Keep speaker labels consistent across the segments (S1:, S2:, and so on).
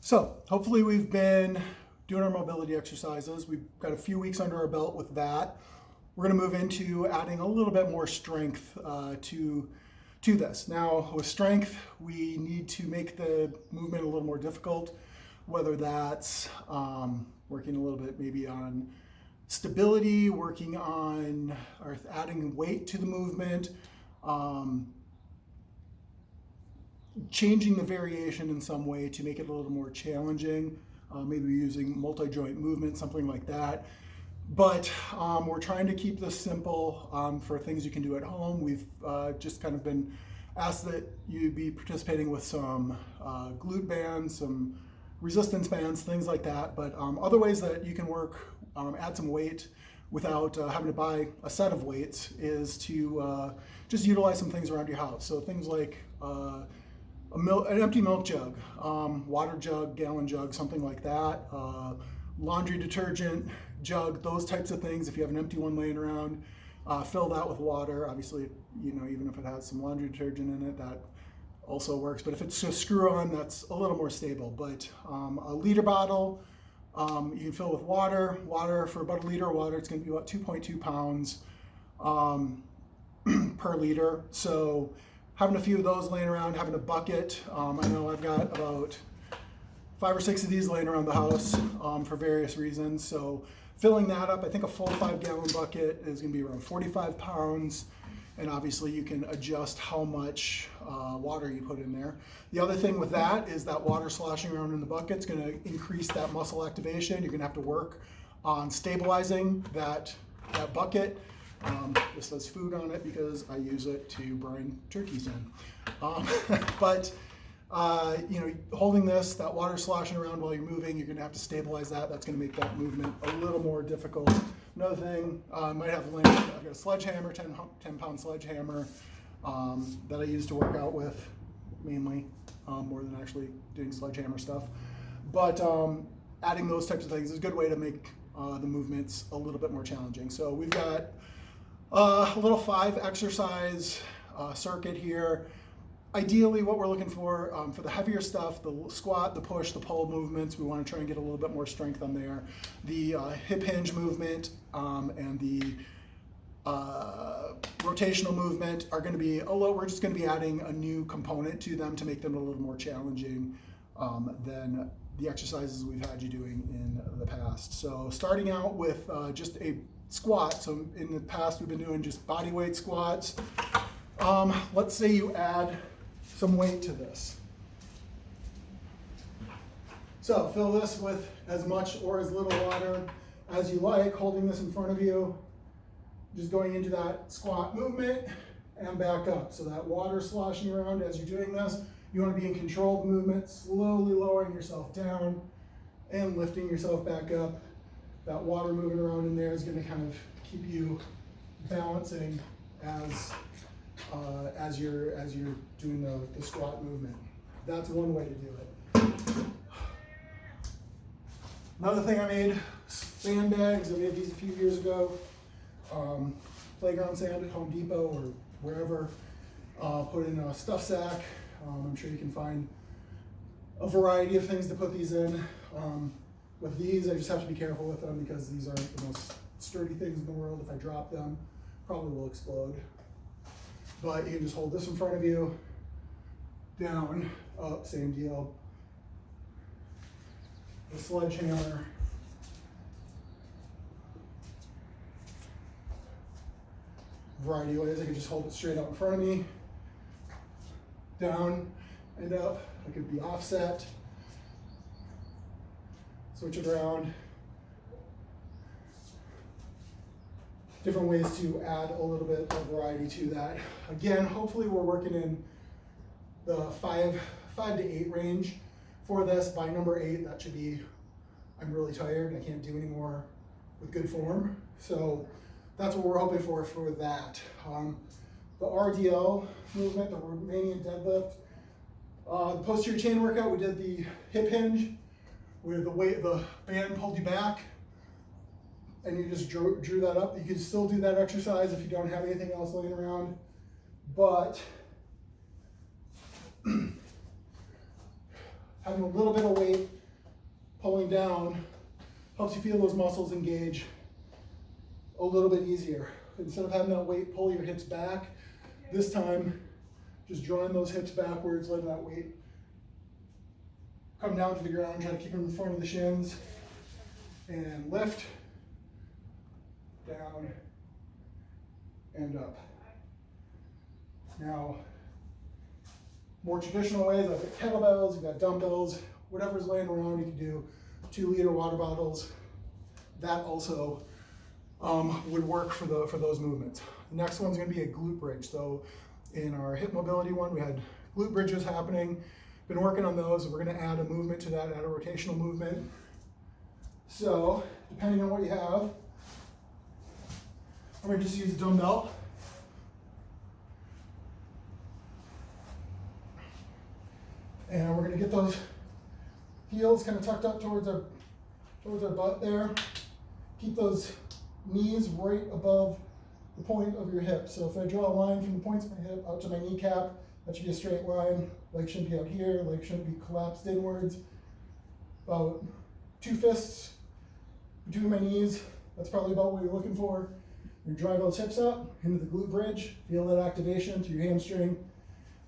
S1: So hopefully we've been doing our mobility exercises. We've got a few weeks under our belt with that. We're going to move into adding a little bit more strength to this. Now with strength, we need to make the movement a little more difficult, whether that's working a little bit maybe on stability, working on or adding weight to the movement, changing the variation in some way to make it a little more challenging, maybe using multi-joint movement, something like that. But we're trying to keep this simple for things you can do at home. We've just kind of been asked that you be participating with some glute bands, some resistance bands, things like that. But other ways that you can work, add some weight without having to buy a set of weights is to just utilize some things around your house. So things like an empty milk jug, water jug, gallon jug, something like that, laundry detergent jug, those types of things. If you have an empty one laying around, fill that with water. Obviously, you know, even if it has some laundry detergent in it, that also works. But if it's a screw-on, that's a little more stable. But a liter bottle, you can fill with water. Water, for about a liter of water, it's going to be about 2.2 pounds per liter. So having a few of those laying around, having a bucket. I know I've got about 5 or 6 of these laying around the house for various reasons. So filling that up, I think a full 5-gallon bucket is going to be around 45 pounds. And obviously you can adjust how much water you put in there. The other thing with that is that water sloshing around in the bucket is going to increase that muscle activation. You're going to have to work on stabilizing that bucket. This has food on it because I use it to brine turkeys in. But you know, holding that water sloshing around while you're moving, you're going to have to stabilize that. That's going to make that movement a little more difficult. Another thing, I might have a link. I've got a sledgehammer, 10-pound sledgehammer that I use to work out with mainly, more than actually doing sledgehammer stuff. But adding those types of things is a good way to make the movements a little bit more challenging. So we've got a little 5-exercise circuit here. Ideally, what we're looking for the heavier stuff, the squat, the push, the pull movements, we want to try and get a little bit more strength on there. The hip hinge movement and the rotational movement are going to be we're just going to be adding a new component to them to make them a little more challenging than the exercises we've had you doing in the past. So starting out with just a squat. So in the past, we've been doing just body weight squats. Let's say you add some weight to this. So fill this with as much or as little water as you like, holding this in front of you, just going into that squat movement and back up. So that water sloshing around as you're doing this, you want to be in controlled movement, slowly lowering yourself down and lifting yourself back up. That water moving around in there is going to kind of keep you balancing as you're doing the squat movement. That's one way to do it. Another thing I made, sandbags. I made these a few years ago. Playground sand at Home Depot or wherever. Put in a stuff sack. I'm sure you can find a variety of things to put these in. With these, I just have to be careful with them because these aren't the most sturdy things in the world. If I drop them, probably will explode. But you can just hold this in front of you, down, up, same deal. The sledgehammer. Variety of ways. I could just hold it straight out in front of me, down and up. I could be offset. Switch it around. Different ways to add a little bit of variety to that. Again, hopefully we're working in the 5 to 8 range for this. By number 8, that should be, I'm really tired, I can't do any more with good form. So that's what we're hoping for that. The RDL movement, the Romanian deadlift, the posterior chain workout, we did the hip hinge where the band pulled you back and you just drew that up. You can still do that exercise if you don't have anything else laying around, but having a little bit of weight pulling down helps you feel those muscles engage a little bit easier. Instead of having that weight pull your hips back, this time just drawing those hips backwards, letting that weight come down to the ground, try to keep them in front of the shins, and lift, down, and up. Now, more traditional ways, I've got kettlebells, you've got dumbbells, whatever's laying around, you can do 2-liter water bottles. That also would work for those movements. The next one's gonna be a glute bridge. So in our hip mobility one, we had glute bridges happening. Been working on those. We're gonna add a movement to that, add a rotational movement. So depending on what you have, I'm gonna just use a dumbbell. And we're gonna get those heels kind of tucked up towards our butt there. Keep those knees right above the point of your hip. So if I draw a line from the points of my hip out to my kneecap, that should be a straight line. Leg shouldn't be out here, leg shouldn't be collapsed inwards. About 2 fists between my knees. That's probably about what you're looking for. You drive those hips up into the glute bridge. Feel that activation to your hamstring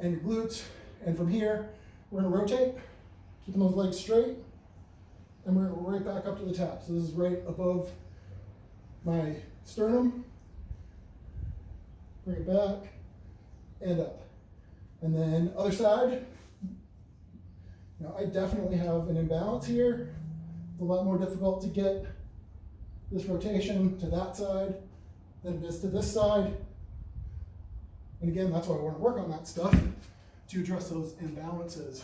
S1: and your glutes. And from here, we're gonna rotate, keeping those legs straight, and we're right back up to the top. So this is right above my sternum. Bring it back and up. And then other side. Now I definitely have an imbalance here. It's a lot more difficult to get this rotation to that side than it is to this side. And again, that's why I want to work on that stuff, to address those imbalances.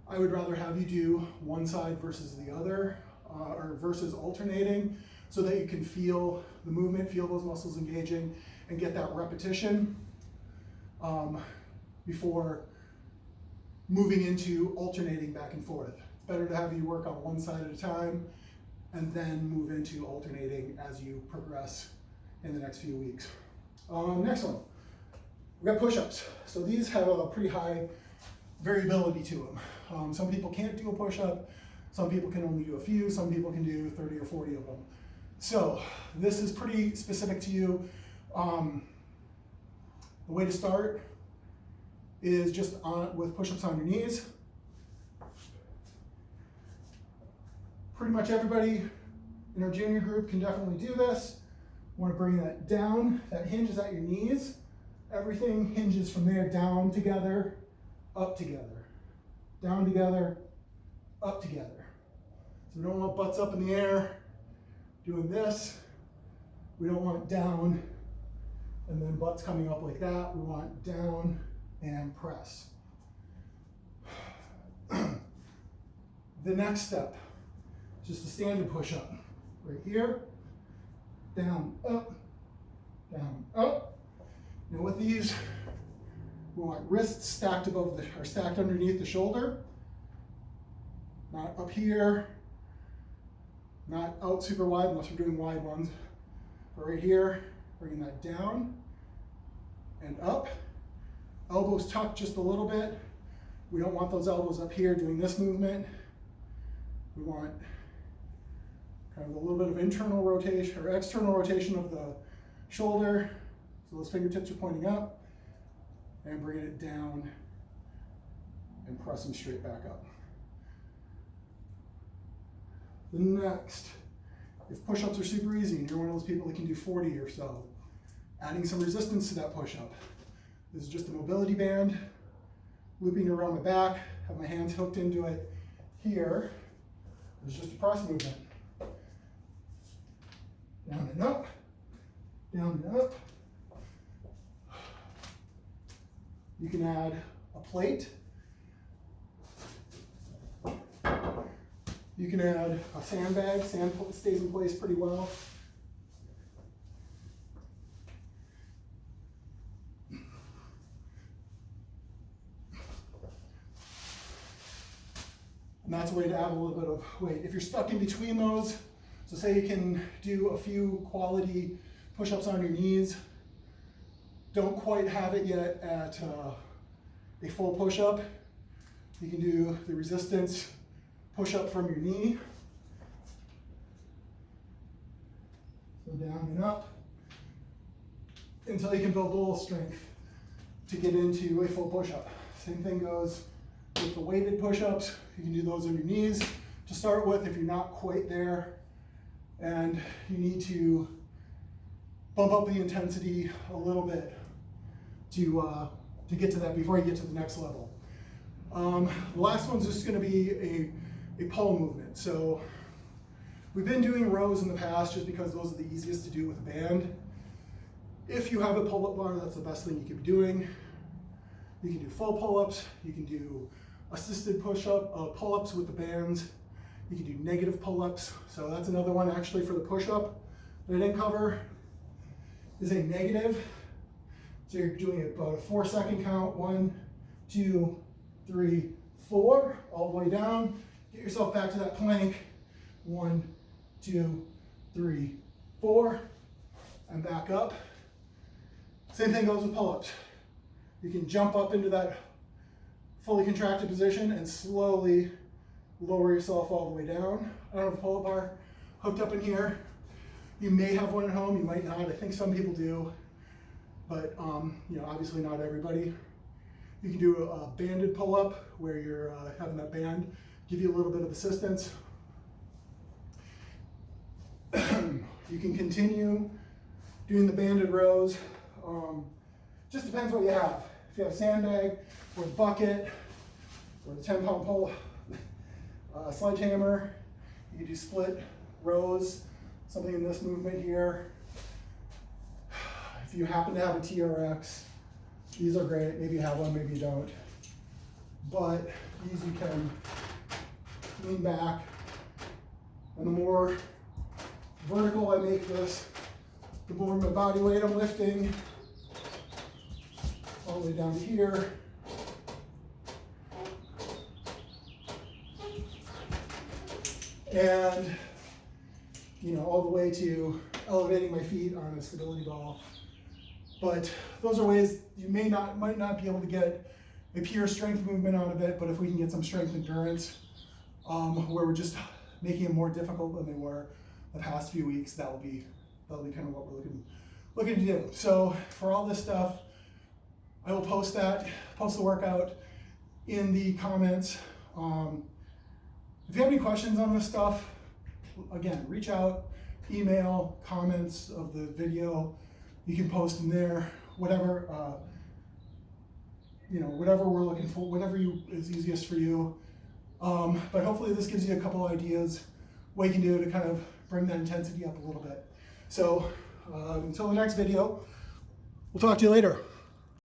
S1: I would rather have you do one side versus the other, or versus alternating, so that you can feel the movement, feel those muscles engaging, and get that repetition before moving into alternating back and forth. It's better to have you work on one side at a time and then move into alternating as you progress in the next few weeks. Next one, we got push-ups. So these have a pretty high variability to them. Some people can't do a push-up, some people can only do a few, some people can do 30 or 40 of them. So this is pretty specific to you. The way to start is just with push-ups on your knees. Pretty much everybody in our junior group can definitely do this. Want to bring that down. That hinge is at your knees. Everything hinges from there, down together, up together. Down together, up together. So we don't want butts up in the air doing this. We don't want down and then butts coming up like that. We want down and press. The next step is just a standard push-up. Right here, down, up, down, up. Now with these, we want wrists stacked above or stacked underneath the shoulder. Not up here, not out super wide unless we're doing wide ones. But right here, bringing that down and up. Elbows tucked just a little bit. We don't want those elbows up here doing this movement. We want kind of a little bit of internal rotation or external rotation of the shoulder. So those fingertips are pointing up, and bringing it down and pressing straight back up. The next, if push-ups are super easy and you're one of those people that can do 40 or so, adding some resistance to that push-up. This is just a mobility band, looping around my back, have my hands hooked into it here. It's just a press movement. Down and up, down and up. You can add a plate. You can add a sandbag. Sand stays in place pretty well. And that's a way to add a little bit of weight. If you're stuck in between those, so say you can do a few quality push-ups on your knees, don't quite have it yet at a full push-up, You can do the resistance push-up from your knee. So down and up until you can build a little strength to get into a full push-up. Same thing goes with the weighted push-ups. You can do those on your knees to start with if you're not quite there and you need to bump up the intensity a little bit to get to that before you get to the next level. The last one's just going to be a pull movement. So we've been doing rows in the past just because those are the easiest to do with a band. If you have a pull-up bar, that's the best thing you could be doing. You can do full pull-ups, you can do assisted pull-ups with the bands, you can do negative pull-ups. So that's another one actually for the push-up that I didn't cover, is a negative. So you're doing about a 4-second count, 1, 2, 3, 4, all the way down. Get yourself back to that plank, 1, 2, 3, 4, and back up. Same thing goes with pull-ups. You can jump up into that fully contracted position and slowly lower yourself all the way down. I don't have a pull-up bar hooked up in here. You may have one at home, you might not. I think some people do, but you know, obviously not everybody. You can do a banded pull-up where you're having that band give you a little bit of assistance. You can continue doing the banded rows. Just depends what you have. If you have a sandbag or a bucket or the 10-pound pull sledgehammer, you can do split rows, something in this movement here. If you happen to have a TRX, these are great. Maybe you have one, maybe you don't. But these you can lean back, and the more vertical I make this, the more my body weight I'm lifting, all the way down to here. And, you know, all the way to elevating my feet on a stability ball. But those are ways you might not be able to get a pure strength movement out of it, but if we can get some strength endurance, where we're just making them more difficult than they were the past few weeks, that'll be kind of what we're looking to do. So for all this stuff, I will post the workout in the comments. If you have any questions on this stuff, again, reach out, email, comments of the video. You can post in there, whatever, you know, whatever we're looking for, whatever is easiest for you. But hopefully this gives you a couple ideas what you can do to kind of bring that intensity up a little bit. So until the next video, we'll talk to you later.